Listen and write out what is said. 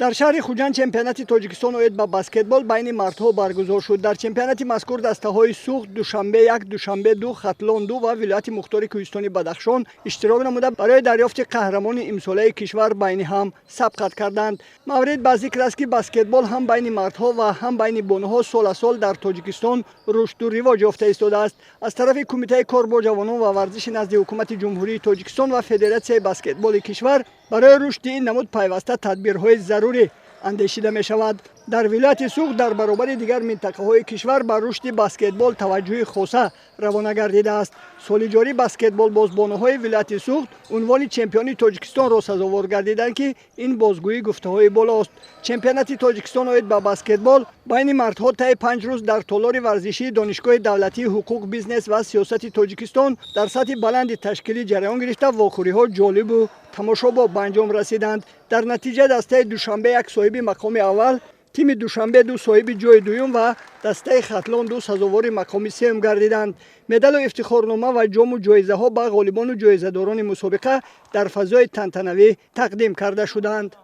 در شهر خوجند چمپیونات تاجیکستان اوید با بسکتبال بین مردها برگزار شد. در چمپیونات مذکور دسته‌های سوخت، دوشنبه 1، دوشنبه 2، خاتلان 2 و ولایت مختار کوهستانی بدخشان اشتراک نموده برای دریافت قهرمان امساله کشور بین هم سبقت کردند. مورد به ذکر است که بسکتبال هم بین مردها و هم بین بانوها سال سال در تاجیکستان رشد و رواج یافته ایستاده است. از طرف کمیته کار با جوانان و ورزش نزد حکومت جمهوری تاجیکستان و فدراسیون بسکتبال کشور برای رشد این نمود پیوسته تدبیرهای ضروری اندیشیده می شود. در ولایت سوخت در برابر دیگر منطقه های کشور بر رشد بسکتبال توجه خاصه روانه گردیده است. سال جاری بسکتبال بازبانوهای ولایت سوخت عنوان چمپیون تاجیکستان را سزاوار گردیدند که این بازگویی گفته های بالاست. چمپیونات تاجیکستان اوید با بسکتبال بین مردها طی 5 روز در تالار ورزشی دانشگاه دولتی حقوق بیزنس و سیاست تاجیکستان در سطح بلند تشکیلی جریان گرفته واقعی‌ها جالب و تماشابا به انجام رسیدند. در نتیجه دسته دوشنبه 1 صاحب مقام اول، تیم دوشنبه 2 صاحب جای دوم و دسته خاتلان 2 سزاوار مقام سوم گردیدند. مدال و افتخارنامه و جام و جایزه ها به غالبان و جایزه‌داران مسابقه در فضای تنتنوی تقدیم کرده شدند.